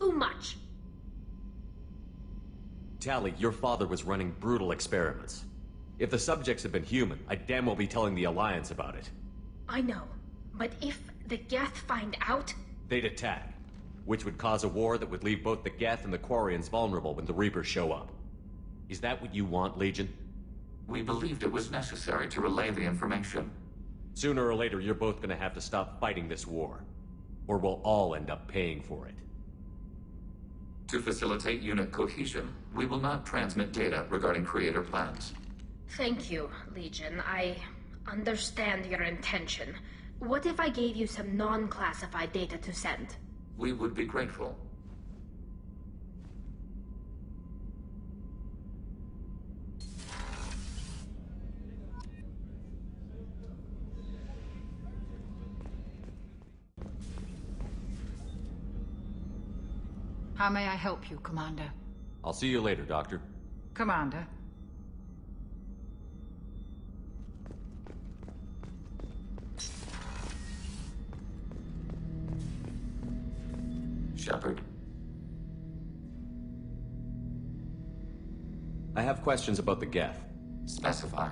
too much. Tali, your father was running brutal experiments. If the subjects had been human, I'd damn well be telling the Alliance about it. I know, but if the Geth find out... They'd attack, which would cause a war that would leave both the Geth and the Quarians vulnerable when the Reapers show up. Is that what you want, Legion? We believed it was necessary to relay the information. Sooner or later, you're both gonna have to stop fighting this war. Or we'll all end up paying for it. To facilitate unit cohesion, we will not transmit data regarding creator plans. Thank you, Legion. I understand your intention. What if I gave you some non-classified data to send? We would be grateful. How may I help you, Commander? I'll see you later, Doctor. Commander? Shepard. I have questions about the Geth. Specify.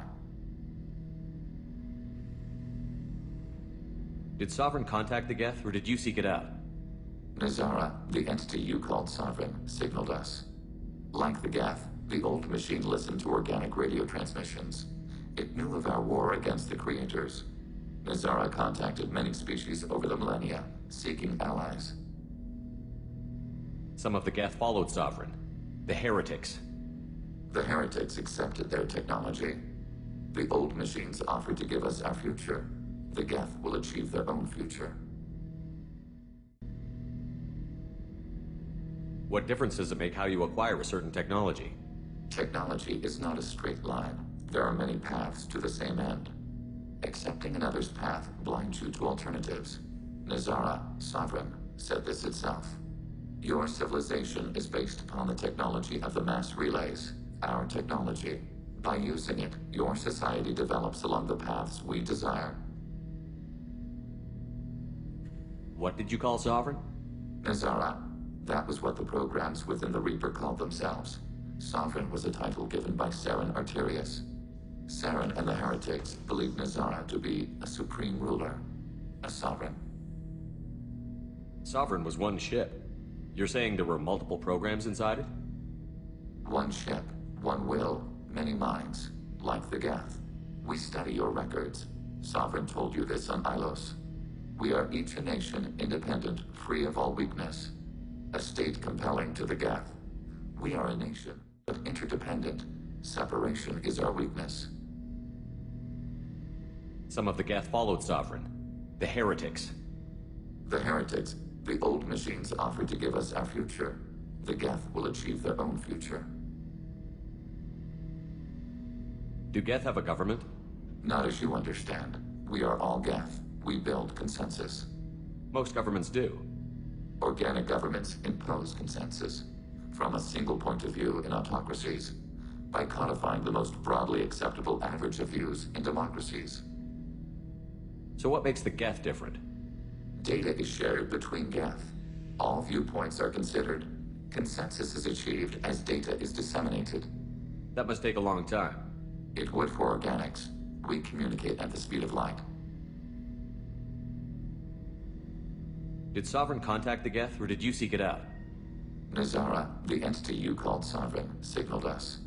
Did Sovereign contact the Geth, or did you seek it out? Nazara, the entity you called Sovereign, signaled us. Like the Geth, the old machine listened to organic radio transmissions. It knew of our war against the creators. Nazara contacted many species over the millennia, seeking allies. Some of the Geth followed Sovereign. The Heretics. The Heretics accepted their technology. The old machines offered to give us our future. The Geth will achieve their own future. What difference does it make how you acquire a certain technology? Technology is not a straight line. There are many paths to the same end. Accepting another's path blinds you to alternatives. Nazara, Sovereign, said this itself. Your civilization is based upon the technology of the mass relays, our technology. By using it, your society develops along the paths we desire. What did you call Sovereign? Nazara. That was what the programs within the Reaper called themselves. Sovereign was a title given by Saren Arterius. Saren and the Heretics believed Nazara to be a supreme ruler, a sovereign. Sovereign was one ship. You're saying there were multiple programs inside it? One ship, one will, many minds, like the Geth. We study your records. Sovereign told you this on Ilos. We are each a nation, independent, free of all weakness. A state compelling to the Geth. We are a nation, but interdependent. Separation is our weakness. Some of the Geth followed Sovereign. The Heretics. The Heretics, the old machines offered to give us our future. The Geth will achieve their own future. Do Geth have a government? Not as you understand. We are all Geth. We build consensus. Most governments do. Organic governments impose consensus from a single point of view in autocracies by codifying the most broadly acceptable average of views in democracies. So what makes the Geth different? Data is shared between Geth. All viewpoints are considered. Consensus is achieved as data is disseminated. That must take a long time. It would for organics. We communicate at the speed of light. Did Sovereign contact the Geth, or did you seek it out? Nazara, the entity you called Sovereign, signaled us.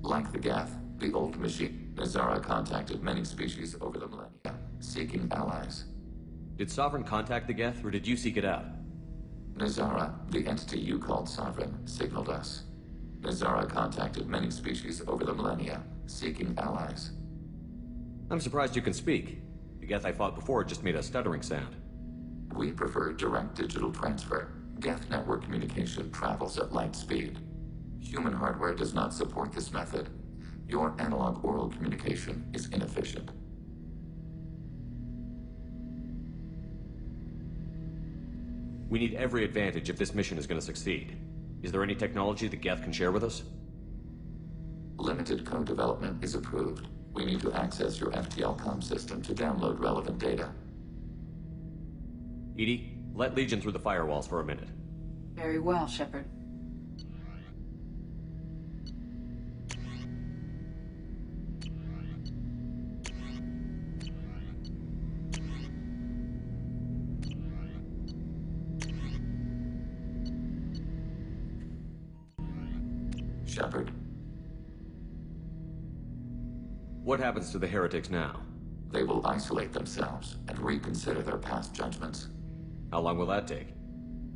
Like the Geth, the old machine, Nazara contacted many species over the millennia, seeking allies. Did Sovereign contact the Geth, or did you seek it out? Nazara, the entity you called Sovereign, signaled us. Nazara contacted many species over the millennia, seeking allies. I'm surprised you can speak. The Geth I fought before just made a stuttering sound. We prefer direct digital transfer. Geth network communication travels at light speed. Human hardware does not support this method. Your analog oral communication is inefficient. We need every advantage if this mission is going to succeed. Is there any technology the Geth can share with us? Limited code development is approved. We need to access your FTL comm system to download relevant data. EDI, let Legion through the firewalls for a minute. Very well, Shepard. Shepard, What happens to the heretics now? they will isolate themselves and reconsider their past judgments. How long will that take?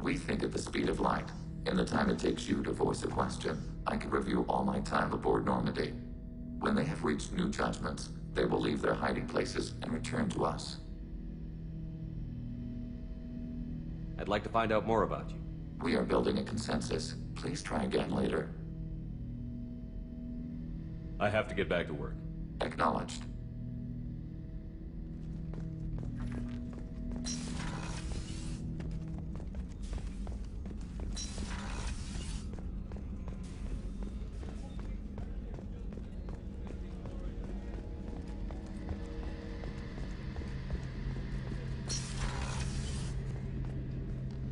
We think at the speed of light. In the time it takes you to voice a question, I can review all my time aboard Normandy. When they have reached new judgments, they will leave their hiding places and return to us. I'd like to find out more about you. We are building a consensus. Please try again later. I have to get back to work. Acknowledged.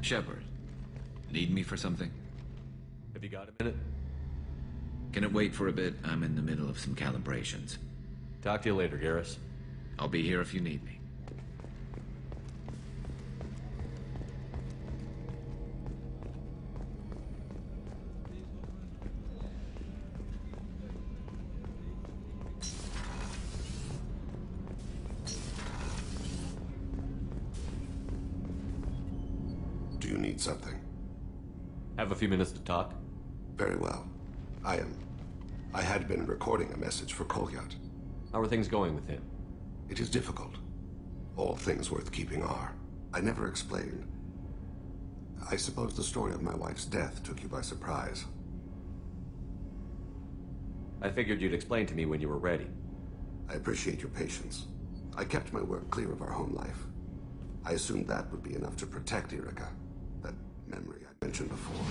Shepard, need me for something? Have you got a minute? Can it wait for a bit? I'm in the middle of some calibrations. Talk to you later, Garrus. I'll be here if you need me. Do you need something? Have a few minutes to talk? Very well. I had been recording a message for Kolyat. How are things going with him? It is difficult. All things worth keeping are. I never explained. I suppose the story of my wife's death took you by surprise. I figured you'd explain to me when you were ready. I appreciate your patience. I kept my work clear of our home life. I assumed that would be enough to protect Erica. That memory I mentioned before.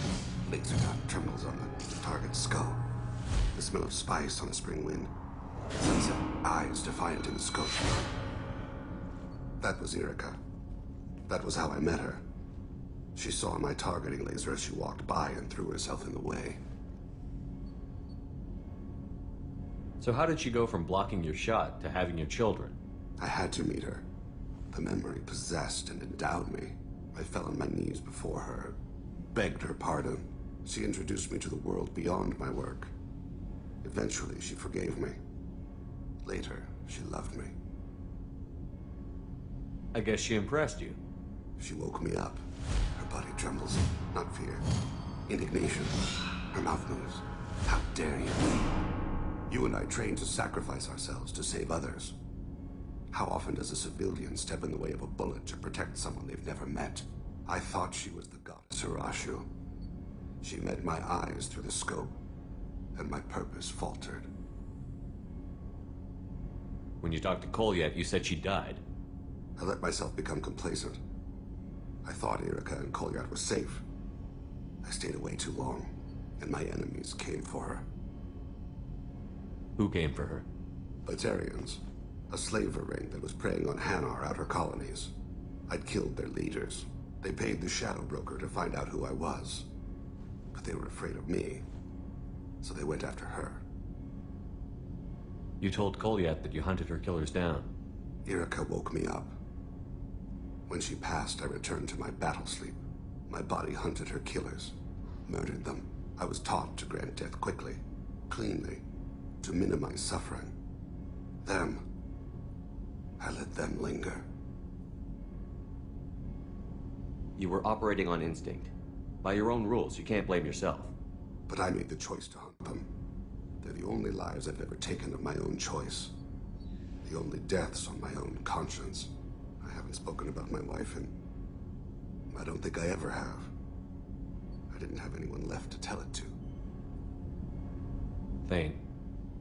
Laser dot trembles on the target's skull. The smell of spice on a spring wind. Sunset eyes defiant in the scope. That was Erica. That was how I met her. She saw my targeting laser as she walked by and threw herself in the way. So how did she go from blocking your shot to having your children? I had to meet her. The memory possessed and endowed me. I fell on my knees before her, begged her pardon. She introduced me to the world beyond my work. Eventually, she forgave me. Later, she loved me. I guess she impressed you. She woke me up. Her body trembles. Not fear. Indignation. Her mouth moves. How dare you? You and I trained to sacrifice ourselves to save others. How often does a civilian step in the way of a bullet to protect someone they've never met? I thought she was the goddess Hirashu. She met my eyes through the scope, and my purpose faltered. When you talked to Kolyat, you said she died. I let myself become complacent. I thought Erica and Kolyat were safe. I stayed away too long, and my enemies came for her. Who came for her? Batarians. A slaver ring that was preying on Hanar outer colonies. I'd killed their leaders. They paid the Shadow Broker to find out who I was. But they were afraid of me, so they went after her. You told Kolyat that you hunted her killers down. Erica woke me up. When she passed, I returned to my battle sleep. My body hunted her killers, murdered them. I was taught to grant death quickly, cleanly, to minimize suffering. I let them linger. You were operating on instinct. By your own rules, you can't blame yourself. But I made the choice to hunt them. They're the only lives I've ever taken of my own choice. The only deaths on my own conscience. I haven't spoken about my wife, and I don't think I ever have. I didn't have anyone left to tell it to. Thane,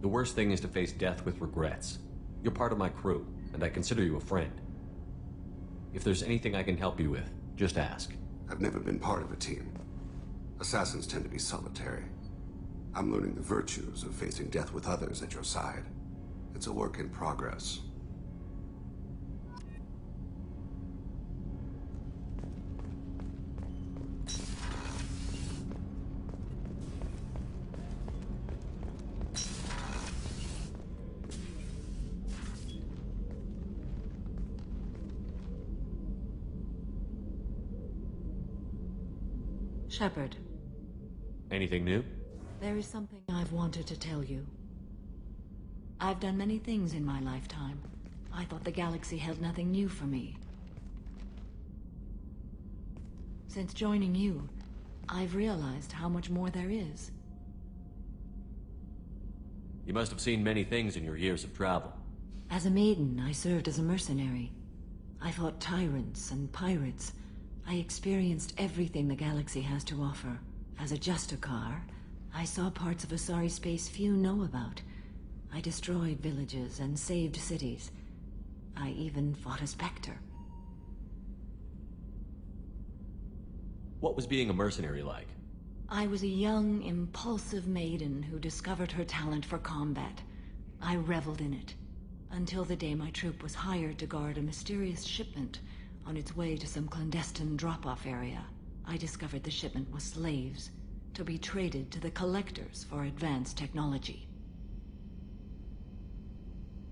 the worst thing is to face death with regrets. You're part of my crew, and I consider you a friend. If there's anything I can help you with, just ask. I've never been part of a team. Assassins tend to be solitary. I'm learning the virtues of facing death with others at your side. It's a work in progress. Shepard, Anything new? there is something I've wanted to tell you. I've done many things in my lifetime. I thought the galaxy held nothing new for me. Since joining you, I've realized how much more there is. You must have seen many things in your years of travel. As a maiden, I served as a mercenary. I fought tyrants and pirates. I experienced everything the galaxy has to offer. As a Justicar, I saw parts of Asari space few know about. I destroyed villages and saved cities. I even fought a Spectre. What was being a mercenary like? I was a young, impulsive maiden who discovered her talent for combat. I reveled in it, until the day my troop was hired to guard a mysterious shipment on its way to some clandestine drop-off area. I discovered the shipment was slaves, to be traded to the Collectors for advanced technology.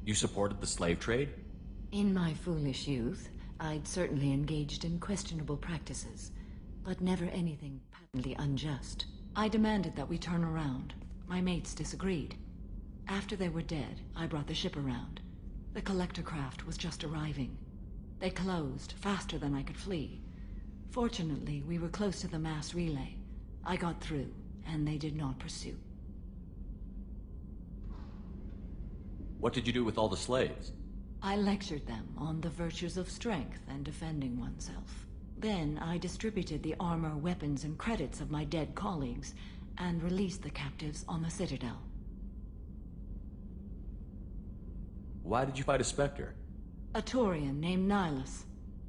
You supported the slave trade? In my foolish youth, I'd certainly engaged in questionable practices, but never anything patently unjust. I demanded that we turn around. My mates disagreed. After they were dead, I brought the ship around. The Collector craft was just arriving. They closed faster than I could flee. Fortunately, we were close to the mass relay. I got through, and they did not pursue. What did you do with all the slaves? I lectured them on the virtues of strength and defending oneself. Then I distributed the armor, weapons, and credits of my dead colleagues, and released the captives on the Citadel. Why did you fight a Spectre? A Turian named Nihilus.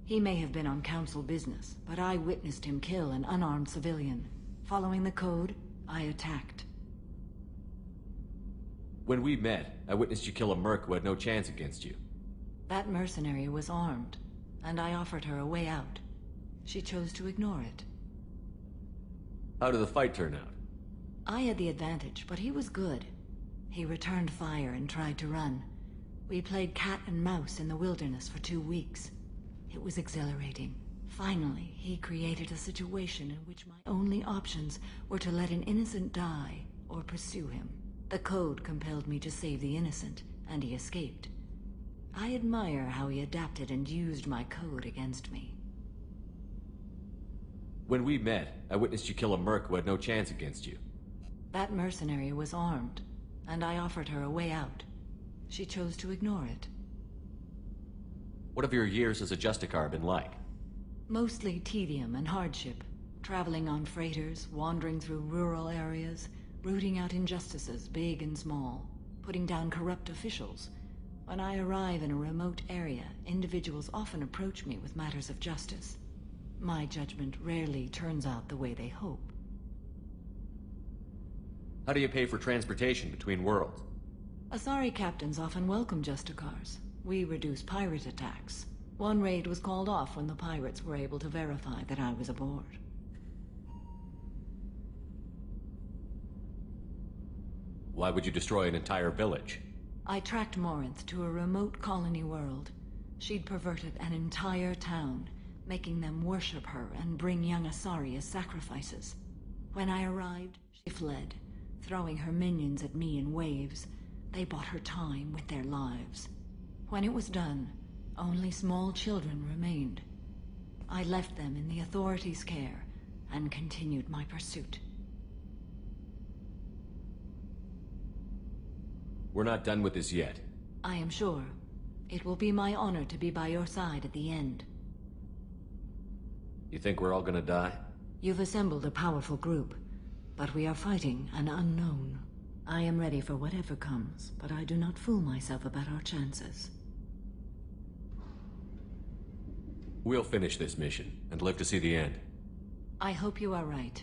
He may have been on Council business, but I witnessed him kill an unarmed civilian. Following the code, I attacked. When we met, I witnessed you kill a merc who had no chance against you. That mercenary was armed, and I offered her a way out. She chose to ignore it. How did the fight turn out? I had the advantage, but he was good. He returned fire and tried to run. We played cat and mouse in the wilderness for 2 weeks. It was exhilarating. Finally, he created a situation in which my only options were to let an innocent die or pursue him. The code compelled me to save the innocent, and he escaped. I admire how he adapted and used my code against me. When we met, I witnessed you kill a merc who had no chance against you. That mercenary was armed, and I offered her a way out. She chose to ignore it. What have your years as a Justicar been like? Mostly tedium and hardship. Traveling on freighters, wandering through rural areas, rooting out injustices, big and small, putting down corrupt officials. When I arrive in a remote area, individuals often approach me with matters of justice. My judgment rarely turns out the way they hope. How do you pay for transportation between worlds? Asari captains often welcome Justicars. We reduce pirate attacks. One raid was called off when the pirates were able to verify that I was aboard. Why would you destroy an entire village? I tracked Morinth to a remote colony world. She'd perverted an entire town, making them worship her and bring young Asari as sacrifices. When I arrived, she fled, throwing her minions at me in waves. They bought her time with their lives. When it was done, only small children remained. I left them in the authorities' care and continued my pursuit. We're not done with this yet. I am sure. It will be my honor to be by your side at the end. You think we're all gonna die? You've assembled a powerful group, but we are fighting an unknown. I am ready for whatever comes, but I do not fool myself about our chances. We'll finish this mission and live to see the end. I hope you are right.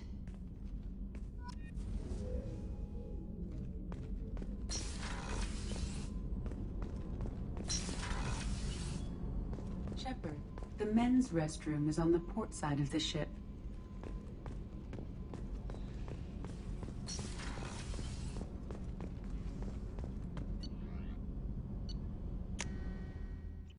Shepard, the men's restroom is on the port side of the ship.